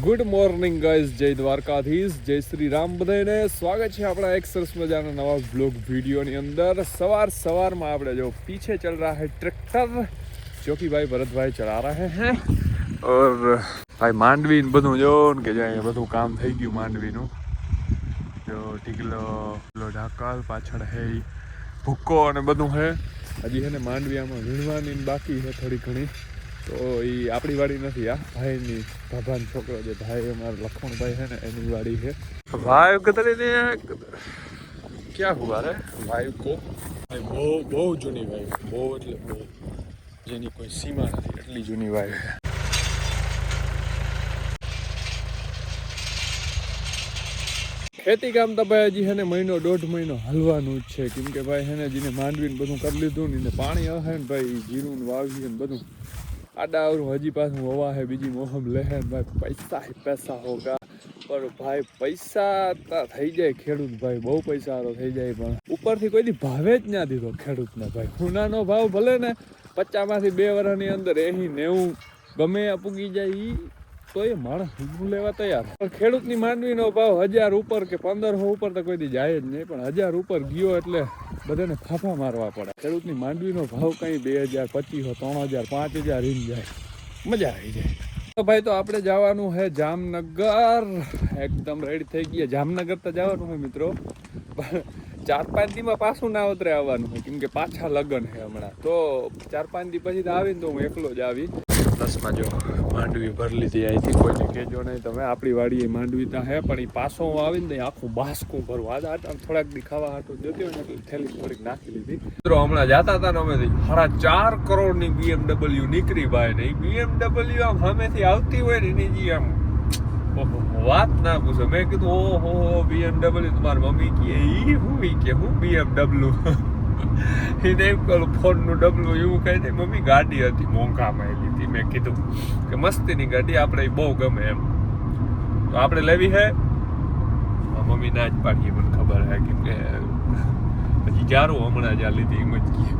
Good morning guys, જય દ્વારકાધીશ, જય શ્રી રામ બધાને સ્વાગત છે આપણા એક સરસ મજાના નવા બ્લોગ વિડીયોની અંદર। સવારમાં આપણે જો પીछે ચल रहा है ट्रैक्टर जो कि भाई भरत भाई चला रहे हैं और भाई માંડવી ને બધું જો ને કે જાય બધું કામ થઈ ગયું માંડવીનું જો ટીકલો ઢાકલ પાછળ હે ભૂક્કો અને બધું હે હજી છે ને માંડવી આમાં વીણવાની બાકી છે થોડી ઘણી તો એ આપણી વાડી નથી આ ભાઈની ભાભાનો છોકરો જે ભાઈ અમારા લખમણભાઈ છે ને એની વાડી છે। भाई कितने ने क्या हुआ रे भाई को भाई બહુ જૂની વાઈ બહુ એટલે બહુ જેની કોઈ સીમા નથી એટલી જૂની વાઈ છે। ખેતી કામ તો ભાઈ હજી છે ને મહિનો દોઢ મહિનો હલવાનું જ છે કેમ કે ભાઈ છે ને જેને માંડવીને બધું કરી લીધું ને પાણી હશે ને ભાઈ જીરું વાવી ને બધું आडा और हजी पास हवा है बीजी मोहम लहन भाई पैसा ही पैसा होगा पर भाई पैसा થઈ જાય ખેડૂત ભાઈ બહુ પૈસા આરો થઈ જાય પણ ઉપરથી કોઈ દી ભાવે જ ના દીધો ખેડૂતને ભાઈ ખૂનાનો ભાવ ભલે ને 50 માંથી 2 વર્ષની અંદર 80 90 ગમે પૂગી જાય ઈ તો એ માણસ લેવા તૈયાર પણ ખેડૂતની માંડવીનો ભાવ 1000 ઉપર કે 1500 ઉપર તો કોઈ દી જાય જ નહીં પણ 1000 ઉપર ગયો એટલે બધાને ફાફા મારવા પડે। ખેડૂતની માંડવીનો ભાવ કઈ 2000 2500 3000 5000 રીન જાય મજા આવી જાય। તો ભાઈ તો આપણે જવાનું છે જામનગર એકદમ રેડી થઈ ગયા જામનગર તો જવાનું હોય મિત્રો 4-5 દીમાં પાછું ના ઉતરે આવવાનું હોય કેમ કે પાછા લગન છે હમણાં તો 4-5 દી પછી તો આવીને તો હું એકલો જ આવી। બસમાં જો માંડવી ભરી લીધી અહીંથી કોઈને કહેજો નહીં તમે આપણી વાડીએ માંડવી તો હે પણ એ પાછો હું આવીને આખું બાસકું ભરવા આ થોડાક દી ખાવા હાટું જતી હોય ને એટલે થેલી થોડીક નાખી લીધી। મિત્રો હમણાં જતા હતા ને અમે 4.5 કરોડની BMW નીકળી ભાઈ ને એ BMW આમ સામેથી આવતી હોય ને એની જે આમ વાત ના પૂછો મેં કીધું ઓહો BMW તમારી મમ્મી કે હું BMW એને એમ કહું ફોનનું ડબલું એવું કહી દે મમ્મી ગાડી હતી મોંઘામાં લીધી મેં કીધું કે મસ્તીની ગાડી આપણે બહુ ગમે એમ તો આપણે લેવી છે મમ્મી ના જ પાડીએ મને ખબર છે કેમ કે પછી જારું હમણાં જ આ લીધી એમ જ કીએ।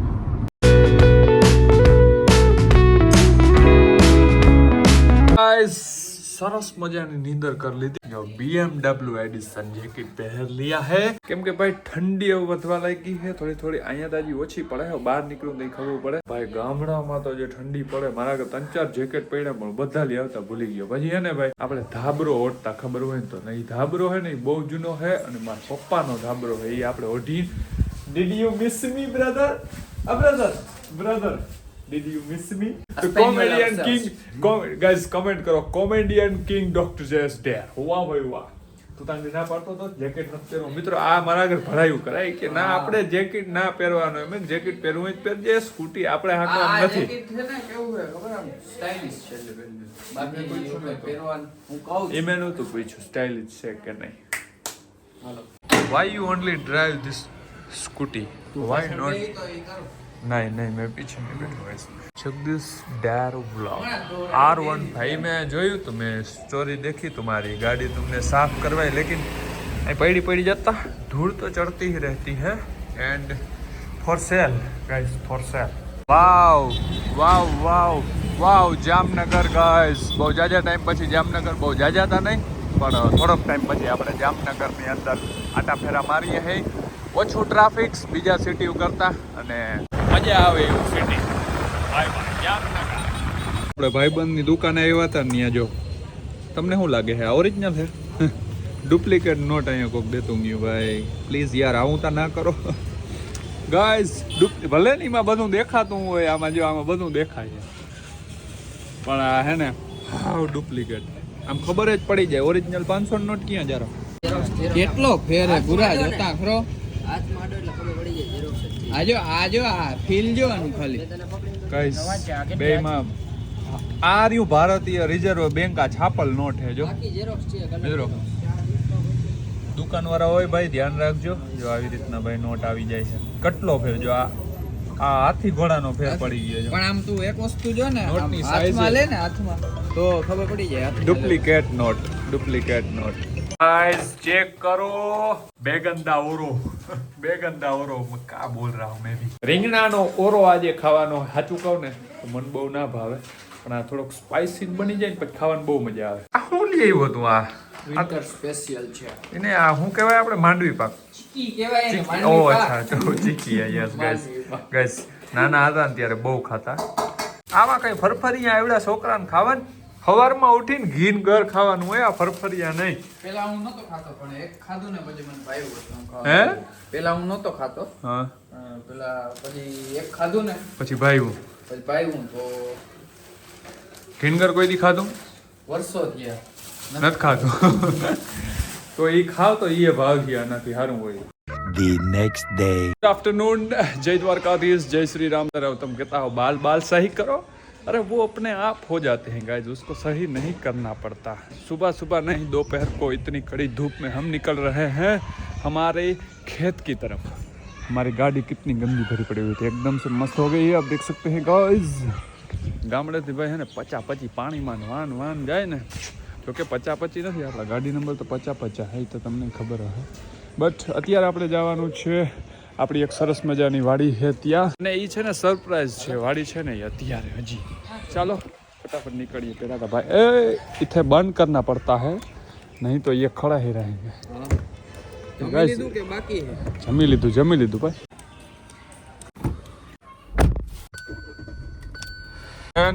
સરસ મજાની નીંદર કરી લીધી જો BMW એડિશન જેકેટ પહેર लिया है કેમ કે ભાઈ ઠંડી વધવા લાગી છે થોડી અહીંયા તાજી ઓછી પડે બહાર નીકળું તો ખબર પડે ભાઈ ગામડામાં તો જે ઠંડી પડે મારા કે 3-4 જેકેટ પડ્યા પણ બધા લઈ આવતા ભૂલી ગયો પછી હે ને ભાઈ આપણે ધાબરો ઓઢતા ખબર હોય ને તો નહીં ધાબરો હે ને બહુ જૂનો છે અને મારા પપ્પાનો ધાબરો છે એ આપણે ઓઢી Did you miss me brother? brother Did you miss me? The comedian king, guys comment કરો comedian king Dr. Jay's dare. વાહ ભાઈ વાહ તું તાંડી ના પાડતો તો જેકેટ નથી પહેરવું મિત્રો આ મારા આગળ ભરાયું કરાય કે ના આપણે જેકેટ ના પહેરવાનો એમ જેકેટ પહેરવું જ પહેરજે સ્કૂટી આપણે હાંકવાનું નથી જેકેટ છે ને કેવું છે ખબર આમ સ્ટાઇલિશ છે બાકી પૂછ્યું મેં પહેરવાનું હું કહું એ મેં નહોતું પૂછ્યું સ્ટાઇલિશ છે કે નહીં હાલો why you only drive this scooty why not नहीं मैं पीछे नहीं बैठा वैसे जगदीश डैर व्लॉग R1 भाई मैं જોયું तो मैं स्टोरी देखी तुम्हारी गाड़ी तुमने साफ करवाई लेकिन पड़ी जाता धूल तो चढ़ती ही रहती है and for sale guys for sale wow Jamnagar guys બહુ જાજા ટાઈમ પછી જામનગર બહુ જાજા હતા નહીં પણ થોડોક ટાઈમ પછી આપણે જામનગરની અંદર આટા ફેરા મારીએ હે ઓછું ટ્રાફિક બીજા સિટી કરતા અને મજા આવે એવું સિટી આપણે ભાઈબંધની દુકાને આવ્યા હતા ને ત્યાં જો તમને શું લાગે છે ઓરિજિનલ છે ડુપ્લિકેટ નોટ અહીંયા કોક દેતું ગયું ભાઈ પ્લીઝ યાર આવું તો ના કરો ગાઈઝ ભલે ને એમાં બધું દેખાતું હોય આમાં જો આમાં બધું દેખાય છે પણ આ હે ને હાવ ડુપ્લિકેટ આમ ખબર જ પડી જાય ઓરિજિનલ 500 નોટ ક્યાં જારો કેટલો ફેર હે ગુરા જોતા ખરો હાથમાં આડો એટલે ખબર પડી જાય આજો આ ફીલ જો આનું ખાલી ગાઈસ બેમાં આ રહ્યું ભારતીય રિઝર્વ બેંક આ છાપલ નોટ હે જો બાકી ઝેરોક્સ છે મિત્રો દુકાનવાળા હોય ભાઈ ધ્યાન રાખજો જો આવી રીતના ભાઈ નોટ આવી જાય છે કેટલો ફેર જો આ હાથી ઘોડાનો ફેર પડી ગયો છે પણ આમ તું એક વસ્તુ જો ને નોટની સાઈઝ લે ને હાથમાં તો ખબર પડી જાય ડુપ્લિકેટ નોટ गाइस चेक करो बेगंदा ओरो मैं क्या बोल रहा हूँ मैं भी રીંગણાનો ઓરો આજે ખાવાનો સાચું કહું ને તો મન બહુ ના ભાવે પણ આ થોડોક સ્પાઇસી બની જાય ને પછી ખાવાની બહુ મજા આવે. આ શું લઈ આવ્યું હતું આ? વિન્ટર સ્પેશિયલ છે. એને આ શું કહેવાય આપણે માંડવી પાક? ચીકી કહેવાય ને ઓ માંડવી પાક. અચ્છા તો ચીકી યસ ગાઈસ માંડવી પાક. ગાઈસ નાના હતા ને ત્યારે બહુ ખાતા. આવા કઈ ફરફરિયા આવડા છોકરાને ખાવાનું સવારમાં ઉઠીને ઘીન ઘર ખાવાનું હોય આ ફરફરિયા નહીં. પેલા હું નતો ખાતો પણ એક ખાધું ને પછી મને ભાવ્યું હતું ખાવાનું. હે? પેલા હું નતો ખાતો. હા પેલા પછી એક ખાધું ને પછી ભાઈ પછી ભાવ્યું તો ઘીન ઘર કોઈ દી ખાધું વર્ષો થયા. નથી ખાધું તો એ ખાવ તો એ ભાવ આનાથી સારું હોય. The next day. Good afternoon, जय द्वारकाधीश, जय श्री राम. तुम कहता हो बाल बाल सही करो, अरे वो अपने आप हो जाते हैं गाइस, उसको सही नहीं करना पड़ता. सुबह सुबह नहीं दोपहर को इतनी कड़ी धूप में हम निकल रहे हैं हमारे खेत की तरफ. हमारी गाड़ी कितनी गंदी भरी पड़ी हुई थी, एकदम से मस्त हो गई है. आप देख सकते हैं गाइस ગામડેથી ભાઈ હે ને 50-50 પાણીમાં વાન વાન જાય ને, જો કે 50-50 નથી, આપણા ગાડી નંબર તો 50-50 હે, તો તમને ખબર હશે. બટ અત્યારે આપણે જવાનું છે આપણી એક સરસ મજાની વાડી છે ત્યાં, અને એ છે ને સરપ્રાઈઝ છે વાડી છે ને એ અત્યારે હજી. ચાલો फटाफट निकलिए. પહેલા તો ભાઈ એ इथे बंद करना पड़ता है नहीं तो ये खड़ा ही रहेंगे. જમી લીધું કે બાકી છે? જમી લીધું ભાઈ.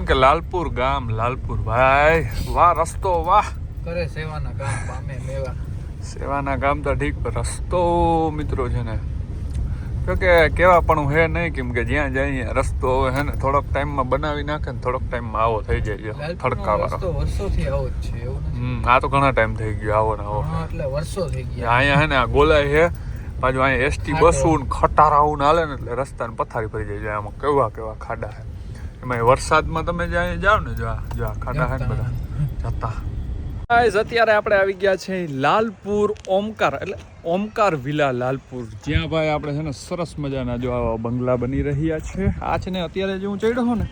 કે લાલપુર ગામ, લાલપુર ભાઈ, વાહ રસ્તો વાહ. કરે સેવાના કામ પામે મેવા. સેવાના ગામ તો ઠીક, પણ રસ્તો મિત્રો છે ને તો કે કેવા પણ હે નહીં, કેમ કે જ્યાં જાય રસ્તો હે ને થોડોક ટાઈમમાં બનાવી નાખે ને થોડોક ટાઈમમાં આવો થઈ જાય થડકાવાળો. રસ્તો વર્ષોથી આવો જ છે એવું નથી. આ તો ઘણા ટાઈમ થઈ ગયો આવો ને આવો. હા એટલે વર્ષો થઈ ગયા. અહીંયા હે ને આ ગોલાય છે પાછું, અહીંયા એસટી બસું ને ખટારાવું ને હાલે ને એટલે રસ્તાને પથારી પડી જાય. આમાં કેવા કેવા ખાડા છે. એમાં વરસાદમાં તમે જ્યાં જાઓ ને જો આ ખાડા છે ને બધા જતા. અત્યારે આપણે આવી ગયા છે લાલપુર ઓમકાર, એટલે ઓમકાર વિલા લાલપુર, જ્યાં ભાઈ આપણે છે ને સરસ મજાના જો આવા બંગલા બની રહ્યા છે. આ છે ને અત્યારે જે હું ચડ્યો છું ને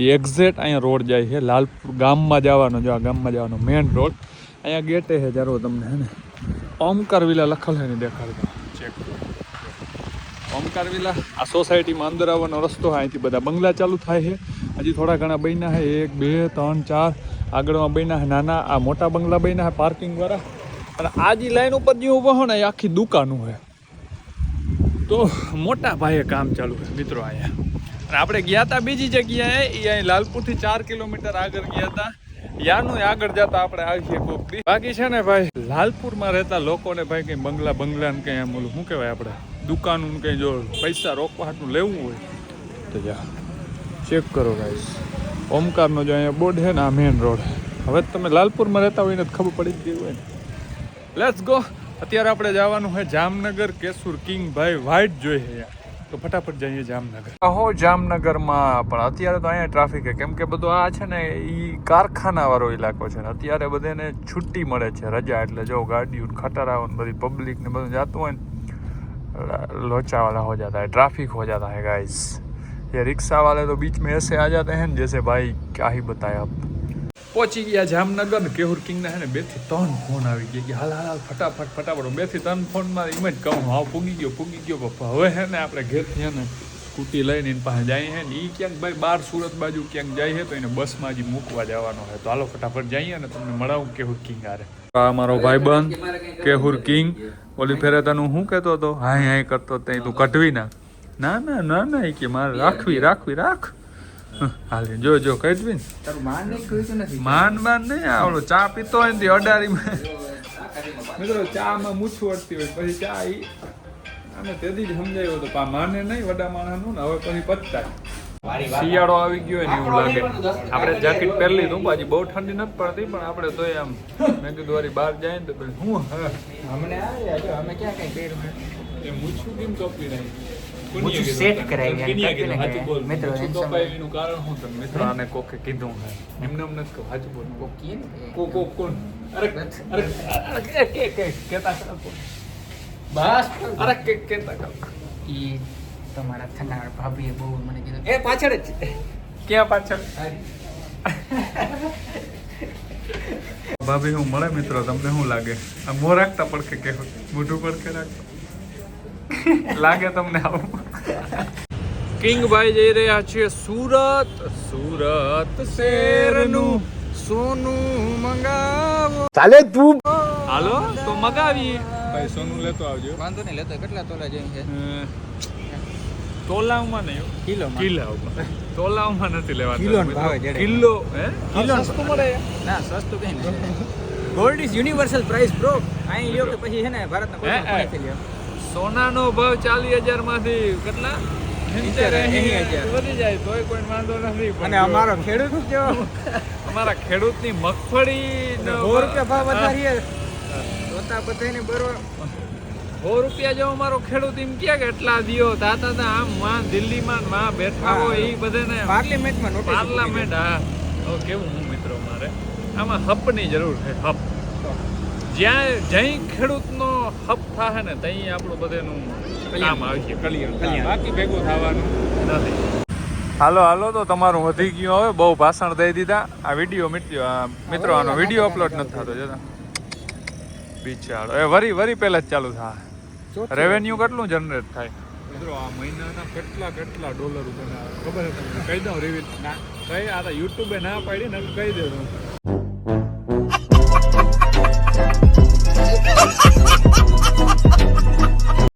એ એક્ઝેક્ટ અહીંયા રોડ જાય છે લાલપુર ગામમાં જવાનો. જો આ ગામમાં જવાનો મેઇન રોડ, અહીંયા ગેટે છે જારો તમને છે ને ઓમકાર વિલા લખેલ છે ને દેખાડતો ચેક. ઓમકાર વિલા આ સોસાયટીમાં અંદર આવવાનો રસ્તો, અહીંથી બધા બંગલા ચાલુ થાય છે. હજી થોડા ઘણા બન્યા છે, 1 2 3 4 આગળમાં બન્યા છે નાના. આ મોટા બંગલા બન્યા છે પાર્કિંગ વાળા. અને આ જે લાઈન ઉપર જે ઊભો હોય ને એ આખી દુકાનો છે. તો મોટા ભાઈએ કામ ચાલુ છે મિત્રો અહીંયા. અને આપણે ગયા હતા બીજી જગ્યાએ, એ અહીં લાલપુરથી 4 કિલોમીટર આગળ ગયા હતા. યાનું આગળ જતા આપણે આવીએ કોક દી. બાકી છે ને ભાઈ લાલપુરમાં રહેતા લોકોને ભાઈ કંઈ બંગલા ને કંઈ આમ ઓલું શું કહેવાય આપણે દુકાનું કંઈ જો પૈસા રોકવા હાટું લેવું હોય તો જા ચેક કરો ગાઈસ. ઓમકારનો જો અહીંયા બોર્ડ છે ને આ મેઇન રોડ. હવે તમે લાલપુરમાં રહેતા હોય ને ખબર પડી જ ગઈ હોય ને. Let's go. અત્યારે આપણે જવાનું છે જામનગર. કેસુર કિંગ ભાઈ વાઇટ જોઈએ તો ફટાફટ જઈએ જામનગર. હો જામનગરમાં પણ અત્યારે તો અહીંયા ટ્રાફિક છે, કેમ કે બધું આ છે ને એ કારખાના વાળો ઇલાકો છે ને અત્યારે બધાને છુટ્ટી મળે છે, રજા. એટલે જો ગાડીઓ ખટારાઓ ને બધી પબ્લિક ને બધું જાતું હોય ને लोचा वाला हो जाता है, ट्रैफिक हो जाता है गाइस. ये रिक्शा वाले तो बीच में ऐसे आ जाते हैं जैसे भाई क्या ही बताया. अब પહોંચી ગયા જામનગર. કેહુર કિંગના હે ને 2 થી 3 ફોન આવી ગયા કે હાલ ફટાફટ 2 થી 3 ફોનમાં એમ જ કહું હા પૂગી ગયો પપ્પા. હવે હે ને આપણે ઘેરથી હે ને સ્કૂટી લઈને એની પાસે જઈએ હે ને એ ક્યાંક ભાઈ બહાર સુરત બાજુ ક્યાંક જાય છે તો એને બસમાં હજી મૂકવા જવાનો છે. તો હાલો ફટાફટ જઈએ અને તમને મળાવું કેહુર કિંગ હારે. આ મારો ભાઈબંધ કેહુર કિંગ. ઓલી ફેરે તને હું કહેતો હતો હાય કરતો તે તું કઢવી ના ના એ કે મારે રાખવી હાલ જો કઢવી ને માન નહીં આવડો ચા પીતો હોય ને અડારીમાં મિત્રો ચામાં મૂછું અડતી હોય પછી ચા અને તેથી જ સમજાયું હતું પા માને નહીં વડા માણસનું ને હવે પછી પચતા. શિયાળો આવી ગયો ને એવું લાગે. આપણે જેકેટ પહેરી લીધું, પાછી બહુ ઠંડી નથી પડતી પણ આપણે તો આમ મેં કીધું વારી બહાર જાય ને તો હું અમને અમે ક્યાં કઈ પહેર્યું એ મૂછું કેમ કપી રહી મૂછું સેટ કરાવી મિત્રો એનું કારણ શું તમે મિત્રો આને કોકે કીધું હે એમને નથી કહું સાચું બોલ કોણ અરે કેતા બસ અરે કેતા ઈ તમારા થનાર ભાભીએ બહુ મને કીધું એ પાછળ જ ક્યાં પાછળ ભાભી હું મળે મિત્રો તમને શું લાગે આ મોં રાખતા પડખે કે મોઢું પડખે રાખતા લાગે તમને આવું કિંગભાઈ જઈ રહ્યા છીએ સુરત. સુરત શહેરનું સોનું મંગાવો. ચાલે તું હાલો તો મગાવીએ. ભાઈ સોનું લેતો આવજો. વાંધો નહીં લેતો. કેટલા તોલા જોઈએ છે? તોલાવમાં નહીં, કિલોમાં. કિલ્લામાં. તોલાવમાં નથી લેવાનું. કિલોનો ભાવે જડે. કિલ્લો હે કિલોનો સસ્તું મળે. ના સસ્તું કઈ નહીં. Gold is universal price bro. અહીં લ્યો કે પછી છે ને ભારતના કોઈ પણ ખૂણેથી લ્યો. સોનાનો ભાવ 40,000 માંથી કેટલા 80,000 વધી જાય તોય કોઈ વાંધો નથી. પણ અને અમારો ખેડૂત જો અમારા ખેડૂતની મગફળી 100 રૂપિયા ભાવ વધારીએ જોતા બધાને બરોબર. 100 રૂપિયા જેવો અમારો ખેડૂત એમ કે એટલા દિયો તાતા તા આમ માં દિલ્હીમાં ને માં બેઠા હોય એ બધાને પાર્લિમેન્ટમાં નોટિસ પાર્લામેન્ટ. હા તો કેવું હું મિત્રો મારે આમાં હપની જરૂર છે. હપ જ્યાં ખેડૂતનો હપ થાય ને ત્યાં આપણું બધાનું કામ આવશે. કલ્યાણ બાકી ભેગું થવાનું નથી. હાલો હાલો તો તમારું વધી ગયું હવે બહુ ભાષણ દઈ દીધા. આ વિડીયો મિત્રો આનો વિડીયો અપલોડ નથી થતો જતા બિચારો. એ વરી પહેલા જ ચાલુ થાય. રેવન્યુ કેટલું જનરેટ થાય મિત્રો આ મહિનાના કેટલા ડોલર ખબર છે તમને? કહી દઉં રિવીલ ના કઈ આ યુટ્યુબે ના પાડી ને કહી દઉં